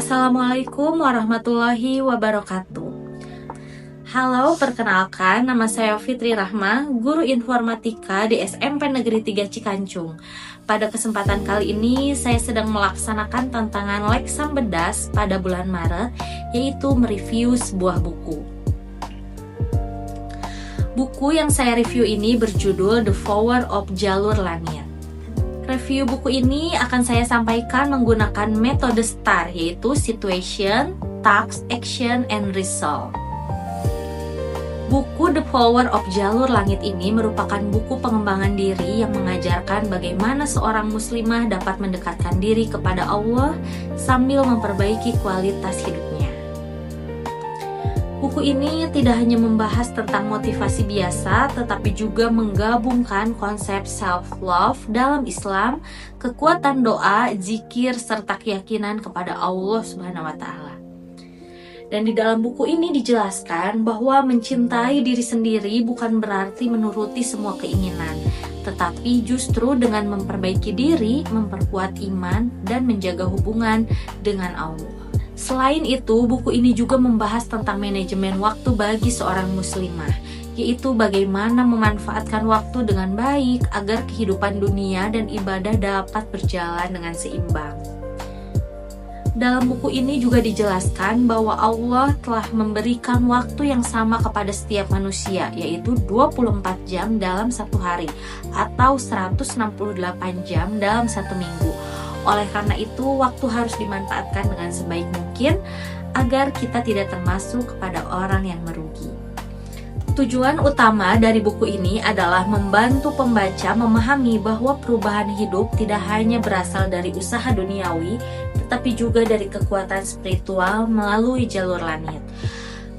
Assalamualaikum warahmatullahi wabarakatuh. Halo, perkenalkan nama saya Fitri Rahma, guru informatika di SMP Negeri 3 Cikancung. Pada kesempatan kali ini saya sedang melaksanakan tantangan Leksam Bedas pada bulan Maret, yaitu mereview sebuah buku. Buku yang saya review ini berjudul The Power of Jalur Langit. Review buku ini akan saya sampaikan menggunakan metode STAR, yaitu Situation, Task, Action, and Result. Buku The Power of Jalur Langit ini merupakan buku pengembangan diri yang mengajarkan bagaimana seorang muslimah dapat mendekatkan diri kepada Allah sambil memperbaiki kualitas hidupnya. Buku ini tidak hanya membahas tentang motivasi biasa, tetapi juga menggabungkan konsep self-love dalam Islam, kekuatan doa, zikir, serta keyakinan kepada Allah Subhanahu wa Ta'ala. Dan di dalam buku ini dijelaskan bahwa mencintai diri sendiri bukan berarti menuruti semua keinginan, tetapi justru dengan memperbaiki diri, memperkuat iman, dan menjaga hubungan dengan Allah. Selain itu, buku ini juga membahas tentang manajemen waktu bagi seorang muslimah, yaitu bagaimana memanfaatkan waktu dengan baik agar kehidupan dunia dan ibadah dapat berjalan dengan seimbang. Dalam buku ini juga dijelaskan bahwa Allah telah memberikan waktu yang sama kepada setiap manusia, yaitu 24 jam dalam satu hari atau 168 jam dalam satu minggu. Oleh karena itu, waktu harus dimanfaatkan dengan sebaik mungkin agar kita tidak termasuk kepada orang yang merugi. Tujuan utama dari buku ini adalah membantu pembaca memahami bahwa perubahan hidup tidak hanya berasal dari usaha duniawi, tetapi juga dari kekuatan spiritual melalui jalur langit.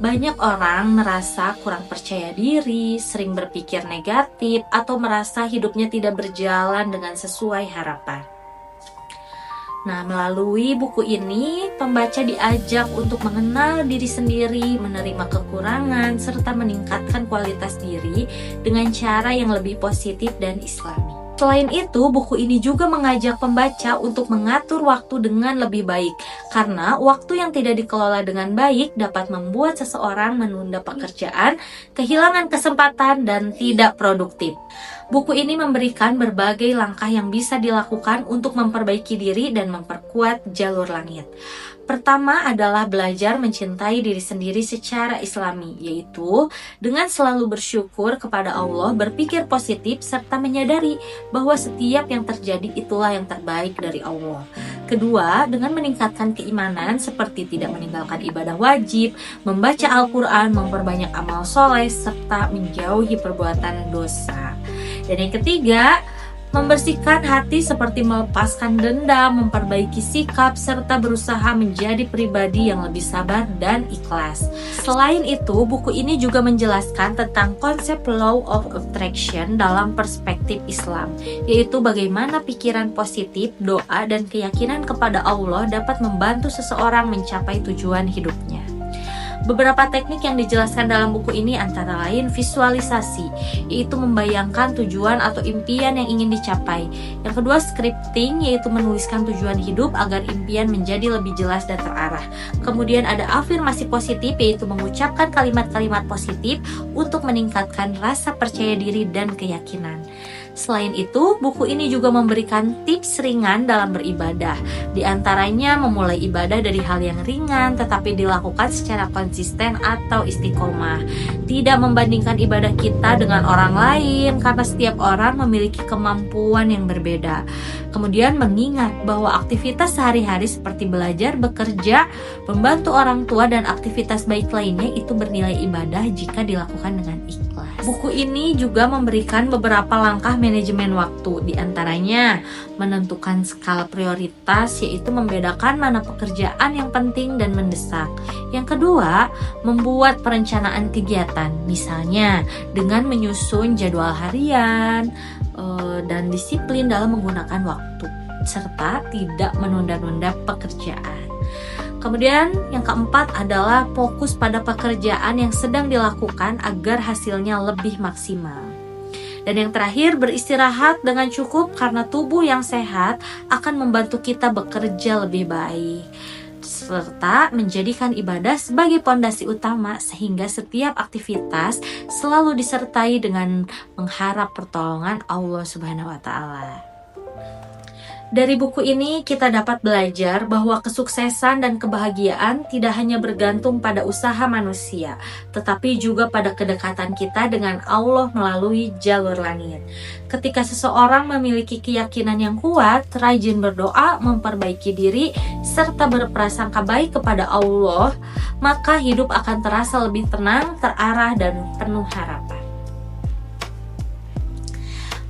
Banyak orang merasa kurang percaya diri, sering berpikir negatif, atau merasa hidupnya tidak berjalan dengan sesuai harapan. Nah, melalui buku ini, pembaca diajak untuk mengenal diri sendiri, menerima kekurangan, serta meningkatkan kualitas diri dengan cara yang lebih positif dan islami. Selain itu, buku ini juga mengajak pembaca untuk mengatur waktu dengan lebih baik, karena waktu yang tidak dikelola dengan baik dapat membuat seseorang menunda pekerjaan, kehilangan kesempatan, dan tidak produktif. Buku ini memberikan berbagai langkah yang bisa dilakukan untuk memperbaiki diri dan memperkuat jalur langit. Pertama adalah belajar mencintai diri sendiri secara islami, yaitu dengan selalu bersyukur kepada Allah, berpikir positif, serta menyadari bahwa setiap yang terjadi itulah yang terbaik dari Allah. Kedua, dengan meningkatkan keimanan seperti tidak meninggalkan ibadah wajib, membaca Al-Quran, memperbanyak amal soleh, serta menjauhi perbuatan dosa. Dan yang ketiga, membersihkan hati seperti melepaskan dendam, memperbaiki sikap, serta berusaha menjadi pribadi yang lebih sabar dan ikhlas. Selain itu, buku ini juga menjelaskan tentang konsep Law of Attraction dalam perspektif Islam, yaitu bagaimana pikiran positif, doa, dan keyakinan kepada Allah dapat membantu seseorang mencapai tujuan hidupnya. Beberapa teknik yang dijelaskan dalam buku ini antara lain visualisasi, yaitu membayangkan tujuan atau impian yang ingin dicapai. Yang kedua, scripting, yaitu menuliskan tujuan hidup agar impian menjadi lebih jelas dan terarah. Kemudian ada afirmasi positif, yaitu mengucapkan kalimat-kalimat positif untuk meningkatkan rasa percaya diri dan keyakinan. Selain itu, buku ini juga memberikan tips ringan dalam beribadah. Di antaranya memulai ibadah dari hal yang ringan tetapi dilakukan secara konsisten atau istiqomah. Tidak membandingkan ibadah kita dengan orang lain karena setiap orang memiliki kemampuan yang berbeda. Kemudian mengingat bahwa aktivitas sehari-hari seperti belajar, bekerja, membantu orang tua, dan aktivitas baik lainnya itu bernilai ibadah jika dilakukan dengan ikhlas. Buku ini juga memberikan beberapa langkah manajemen waktu, diantaranya menentukan skala prioritas, yaitu membedakan mana pekerjaan yang penting dan mendesak. Yang kedua, membuat perencanaan kegiatan, misalnya dengan menyusun jadwal harian dan disiplin dalam menggunakan waktu, serta tidak menunda-nunda pekerjaan. Kemudian yang keempat adalah fokus pada pekerjaan yang sedang dilakukan agar hasilnya lebih maksimal. Dan yang terakhir, beristirahat dengan cukup karena tubuh yang sehat akan membantu kita bekerja lebih baik. serta menjadikan ibadah sebagai pondasi utama sehingga setiap aktivitas selalu disertai dengan mengharap pertolongan Allah Subhanahu wa taala. Dari buku ini kita dapat belajar bahwa kesuksesan dan kebahagiaan tidak hanya bergantung pada usaha manusia, tetapi juga pada kedekatan kita dengan Allah melalui jalur langit. Ketika seseorang memiliki keyakinan yang kuat, rajin berdoa, memperbaiki diri, serta berprasangka baik kepada Allah, maka hidup akan terasa lebih tenang, terarah, dan penuh harapan.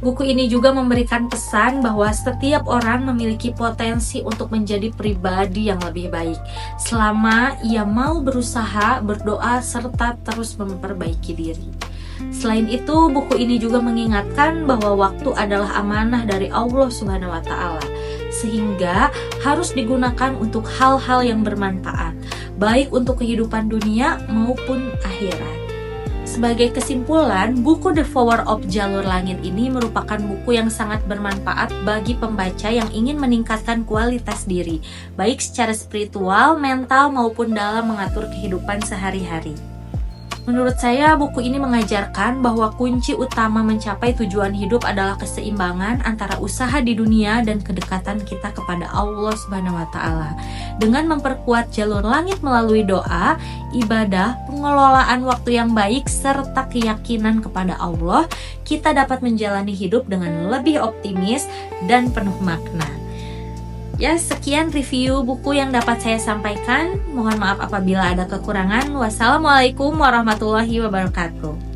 Buku ini juga memberikan pesan bahwa setiap orang memiliki potensi untuk menjadi pribadi yang lebih baik, selama ia mau berusaha, berdoa, serta terus memperbaiki diri. Selain itu, buku ini juga mengingatkan bahwa waktu adalah amanah dari Allah Subhanahu wa taala, sehingga harus digunakan untuk hal-hal yang bermanfaat, baik untuk kehidupan dunia maupun akhirat. Sebagai kesimpulan, buku The Power of Jalur Langit ini merupakan buku yang sangat bermanfaat bagi pembaca yang ingin meningkatkan kualitas diri, baik secara spiritual, mental, maupun dalam mengatur kehidupan sehari-hari. Menurut saya, buku ini mengajarkan bahwa kunci utama mencapai tujuan hidup adalah keseimbangan antara usaha di dunia dan kedekatan kita kepada Allah Subhanahu wa taala. Dengan memperkuat jalur langit melalui doa, ibadah, pengelolaan waktu yang baik, serta keyakinan kepada Allah, kita dapat menjalani hidup dengan lebih optimis dan penuh makna. Ya, sekian review buku yang dapat saya sampaikan. Mohon maaf apabila ada kekurangan. Wassalamualaikum warahmatullahi wabarakatuh.